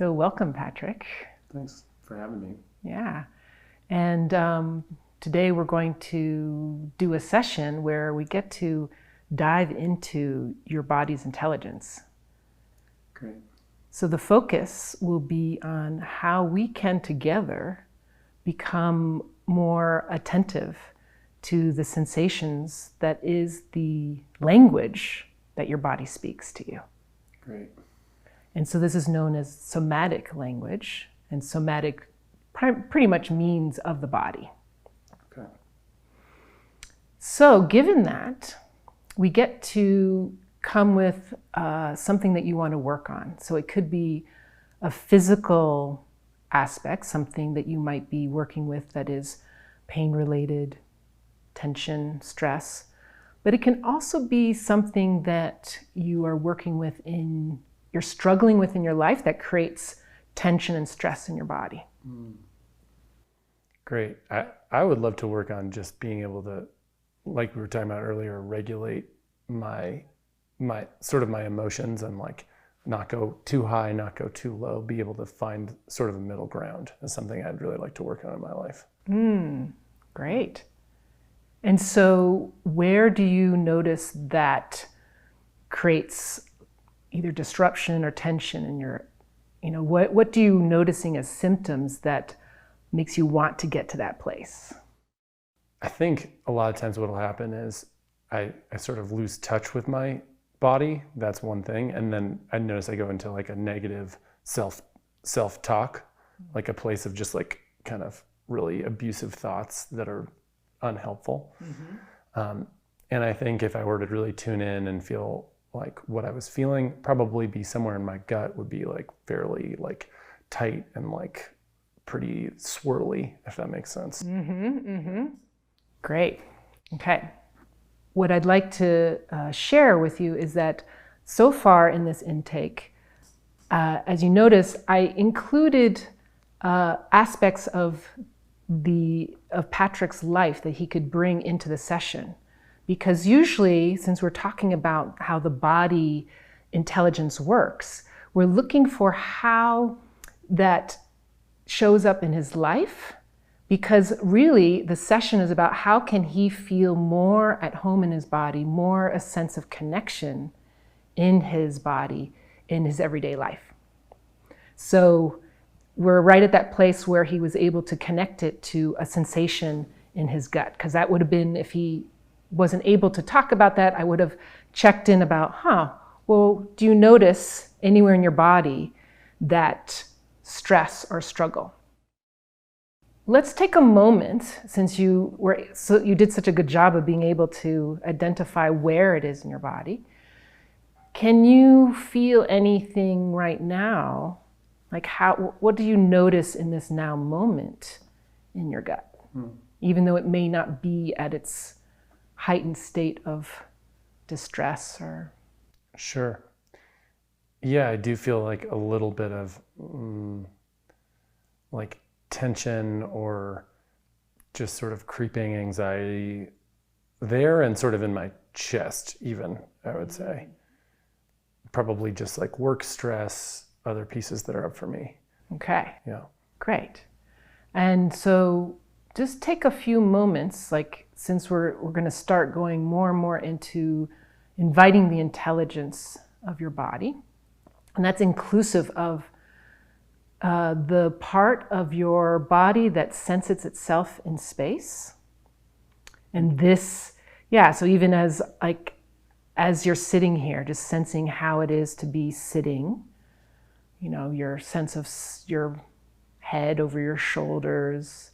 So welcome, Patrick. Thanks for having me. Yeah. And today we're going to do a session where we get to dive into your body's intelligence. Great. So the focus will be on how we can together become more attentive to the sensations that is the language that your body speaks to you. Great. And so this is known as somatic language, and somatic pretty much means of the body. Okay. So given that, we get to come with something that you want to work on. So it could be a physical aspect, something that you might be working with that is pain-related, tension, stress. But it can also be something that you are working with you're struggling with in your life that creates tension and stress in your body. Great. I would love to work on just being able to, like we were talking about earlier, regulate my sort of my emotions and like not go too high, not go too low, be able to find sort of a middle ground is something I'd really like to work on in my life. Great. And so where do you notice that creates either disruption or tension in your, what do you noticing as symptoms that makes you want to get to that place? I think a lot of times what will happen is I sort of lose touch with my body. That's one thing. And then I notice I go into like a negative self-talk, like a place of just like kind of really abusive thoughts that are unhelpful. And I think if I were to really tune in and feel like what I was feeling, probably be somewhere in my gut would be like fairly like tight and like pretty swirly, if that makes sense. Great. Okay. What I'd like to share with you is that so far in this intake, as you notice, I included aspects of Patrick's life that he could bring into the session. Because usually, since we're talking about how the body intelligence works, we're looking for how that shows up in his life. Because really, the session is about how can he feel more at home in his body, more a sense of connection in his body, in his everyday life. So we're right at that place where he was able to connect it to a sensation in his gut. Because that would have been, if he wasn't able to talk about that, I would have checked in about, well, do you notice anywhere in your body that stress or struggle? Let's take a moment, since you did such a good job of being able to identify where it is in your body. Can you feel anything right now? Like what do you notice in this now moment in your gut? Even though it may not be at its heightened state of distress or... Sure. Yeah, I do feel like a little bit of like tension or just sort of creeping anxiety there and sort of in my chest even, I would say. Probably just like work stress, other pieces that are up for me. Okay. Yeah. Great. And so just take a few moments, like since we're going to start going more and more into inviting the intelligence of your body, and that's inclusive of the part of your body that senses itself in space. And this, so even as you're sitting here, just sensing how it is to be sitting, your sense of your head over your shoulders,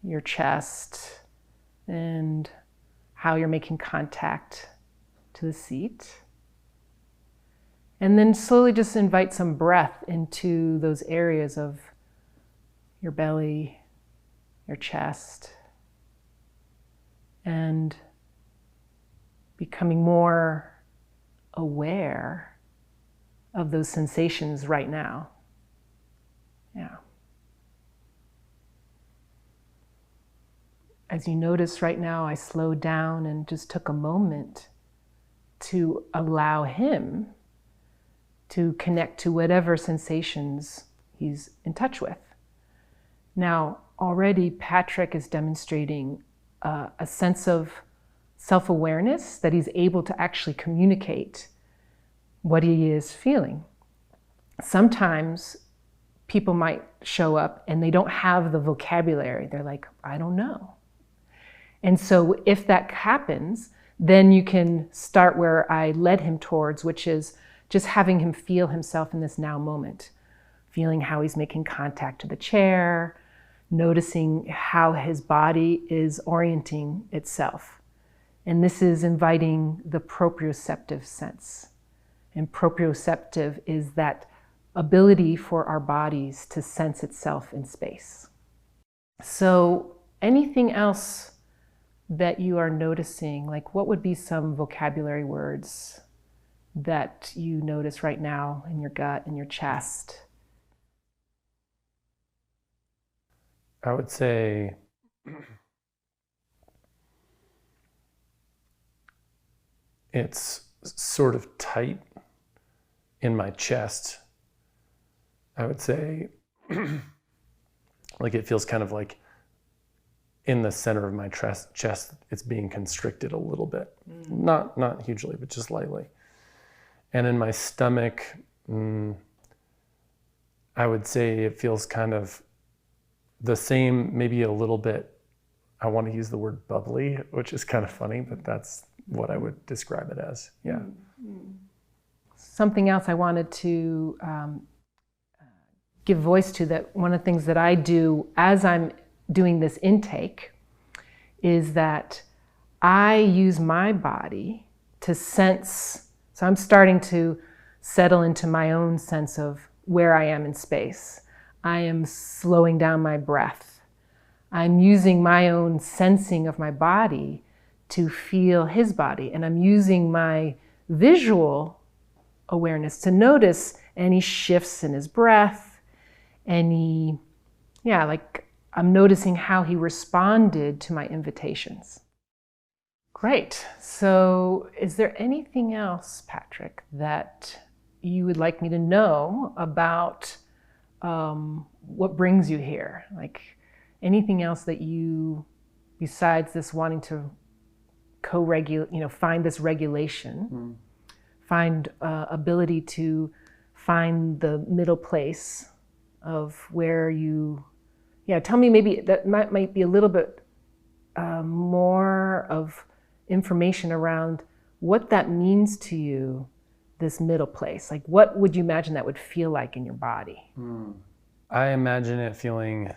your chest, and how you're making contact to the seat. And then slowly just invite some breath into those areas of your belly, your chest, and becoming more aware of those sensations right now. As you notice right now, I slowed down and just took a moment to allow him to connect to whatever sensations he's in touch with. Now, already Patrick is demonstrating a sense of self-awareness, that he's able to actually communicate what he is feeling. Sometimes people might show up and they don't have the vocabulary. They're like, I don't know. And so if that happens, then you can start where I led him towards, which is just having him feel himself in this now moment, feeling how he's making contact to the chair, noticing how his body is orienting itself. And this is inviting the proprioceptive sense. And proprioceptive is that ability for our bodies to sense itself in space. So anything else that you are noticing, like what would be some vocabulary words that you notice right now in your gut, in your chest? I would say it's sort of tight in my chest. I would say like it feels kind of like in the center of my chest, it's being constricted a little bit. Not hugely, but just lightly. And in my stomach, I would say it feels kind of the same, maybe a little bit, I want to use the word bubbly, which is kind of funny, but that's what I would describe it as. Yeah. Something else I wanted to give voice to, that one of the things that I do as I'm doing this intake is that I use my body to sense. So I'm starting to settle into my own sense of where I am in space. I am slowing down my breath. I'm using my own sensing of my body to feel his body. And I'm using my visual awareness to notice any shifts in his breath, I'm noticing how he responded to my invitations. Great. So is there anything else, Patrick, that you would like me to know about what brings you here? Like anything else that you, besides this wanting to co-regulate, find this regulation, find ability to find the middle place of where you, tell me, maybe that might be a little bit more of information around what that means to you, this middle place. Like what would you imagine that would feel like in your body? I imagine it feeling,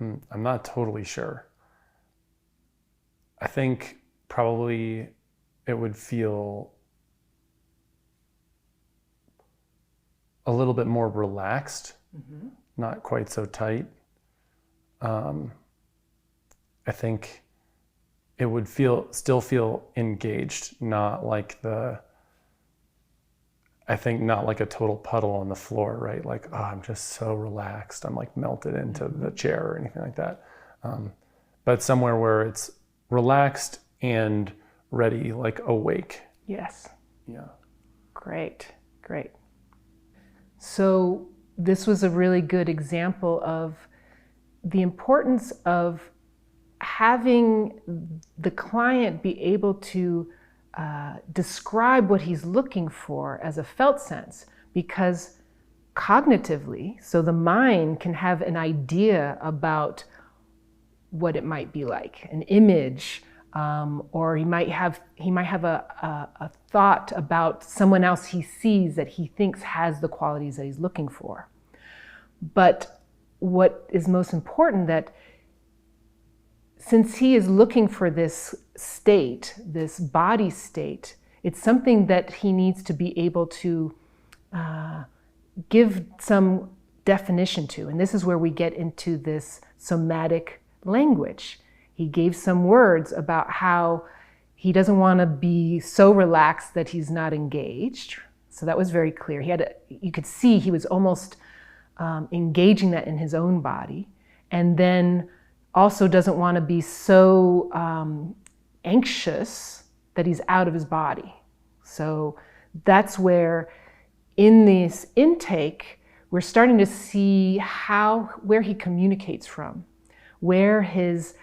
I'm not totally sure. I think probably it would feel a little bit more relaxed, not quite so tight. I think it would still feel engaged, not like not like a total puddle on the floor, right? Like, oh, I'm just so relaxed. I'm like melted into the chair or anything like that. But somewhere where it's relaxed and ready, like awake. Yes. Yeah. Great. So this was a really good example of the importance of having the client be able to describe what he's looking for as a felt sense, because cognitively, so the mind can have an idea about what it might be like, an image, or he might have a thought about someone else he sees that he thinks has the qualities that he's looking for. But what is most important, that since he is looking for this state, this body state, it's something that he needs to be able to give some definition to. And this is where we get into this somatic language. He gave some words about how he doesn't want to be so relaxed that he's not engaged. So that was very clear. You could see he was almost engaging that in his own body. And then also doesn't want to be so anxious that he's out of his body. So that's where in this intake, we're starting to see where he communicates from, where his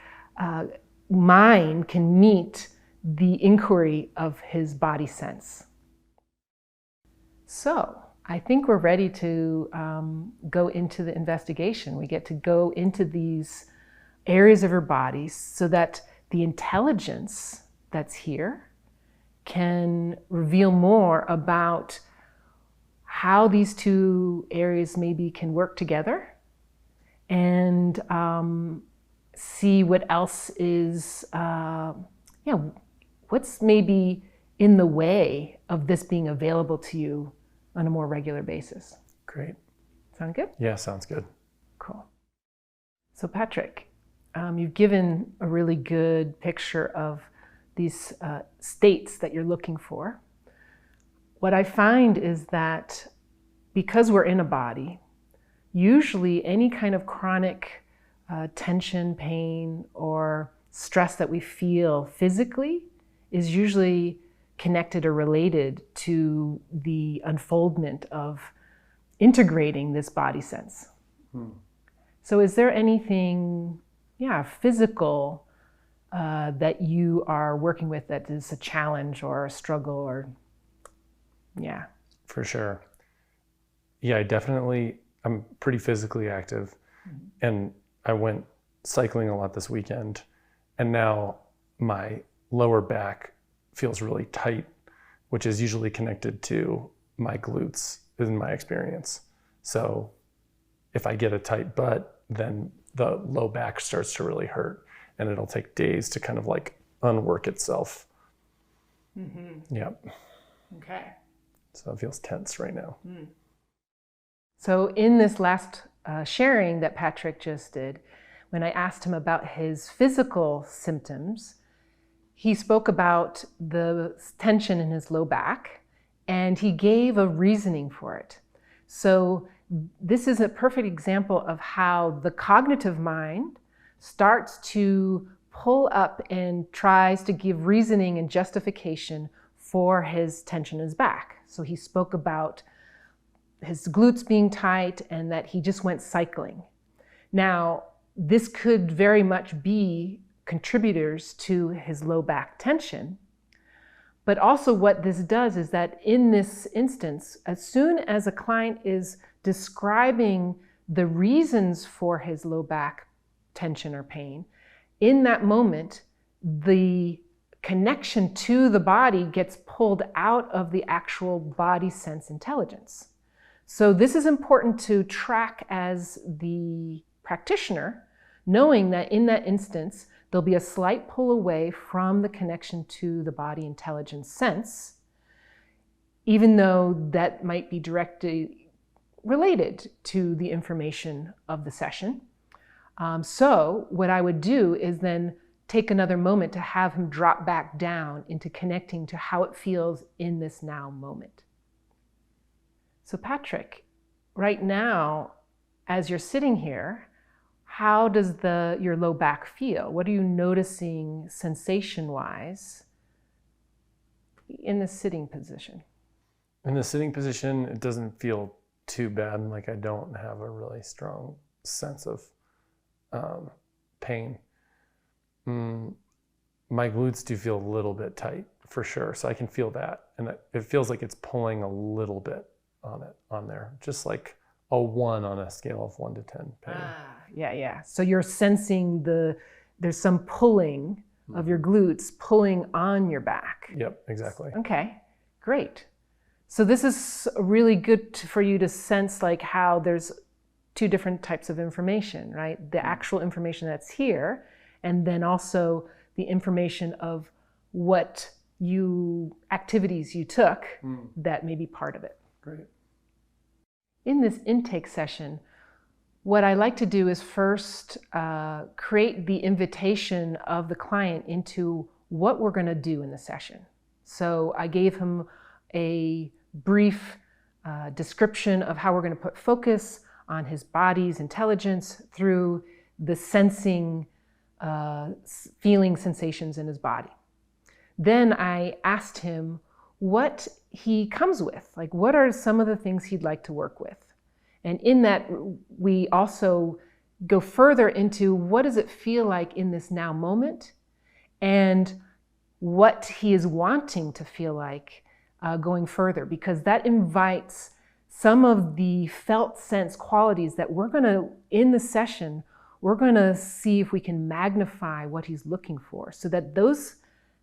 mind can meet the inquiry of his body sense. So I think we're ready to go into the investigation. We get to go into these areas of your body so that the intelligence that's here can reveal more about how these two areas maybe can work together, and see what else is, what's maybe in the way of this being available to you on a more regular basis. Great. Sound good? Yeah, sounds good. Cool. So Patrick, you've given a really good picture of these states that you're looking for. What I find is that because we're in a body, usually any kind of chronic tension, pain, or stress that we feel physically is usually connected or related to the unfoldment of integrating this body sense. So is there anything, physical that you are working with that is a challenge or a struggle or, For sure. Yeah, I'm pretty physically active, and I went cycling a lot this weekend, and now my lower back feels really tight, which is usually connected to my glutes in my experience. So if I get a tight butt, then the low back starts to really hurt, and it'll take days to kind of like unwork itself. Yep. Okay. So it feels tense right now. So in this last sharing that Patrick just did, when I asked him about his physical symptoms, he spoke about the tension in his low back, and he gave a reasoning for it. So this is a perfect example of how the cognitive mind starts to pull up and tries to give reasoning and justification for his tension in his back. So he spoke about his glutes being tight and that he just went cycling. Now, this could very much be contributors to his low back tension. But also what this does is that in this instance, as soon as a client is describing the reasons for his low back tension or pain, in that moment, the connection to the body gets pulled out of the actual body sense intelligence. So this is important to track as the practitioner, knowing that in that instance, there'll be a slight pull away from the connection to the body intelligence sense, even though that might be directly related to the information of the session. So what I would do is then take another moment to have him drop back down into connecting to how it feels in this now moment. So Patrick, right now, as you're sitting here, how does your low back feel? What are you noticing sensation-wise in the sitting position? In the sitting position, it doesn't feel too bad. Like I don't have a really strong sense of pain. My glutes do feel a little bit tight for sure. So I can feel that. And it feels like it's pulling a little bit on there. Just like a 1 on a scale of 1 to 10 pain. Yeah. So you're sensing there's some pulling of your glutes pulling on your back. Yep, exactly. Okay, great. So this is really good for you to sense like how there's two different types of information, right? The actual information that's here, and then also the information of what activities you took that may be part of it. Great. In this intake session, what I like to do is first create the invitation of the client into what we're going to do in the session. So I gave him a brief description of how we're going to put focus on his body's intelligence through the sensing, feeling sensations in his body. Then I asked him, what he comes with. Like, what are some of the things he'd like to work with? And in that, we also go further into what does it feel like in this now moment, and what he is wanting to feel like going further, because that invites some of the felt sense qualities that we're going to, in the session, we're going to see if we can magnify what he's looking for, so that those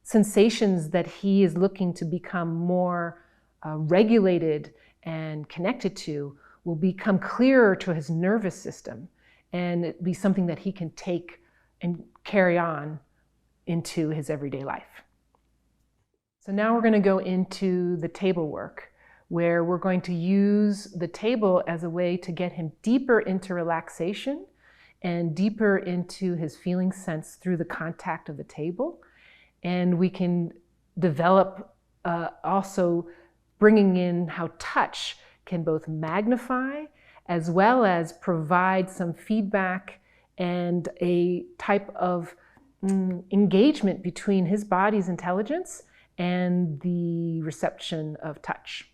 sensations that he is looking to become more regulated and connected to will become clearer to his nervous system, and it be something that he can take and carry on into his everyday life. So now we're going to go into the table work, where we're going to use the table as a way to get him deeper into relaxation and deeper into his feeling sense through the contact of the table. And we can develop also bringing in how touch can both magnify as well as provide some feedback and a type of engagement between his body's intelligence and the reception of touch.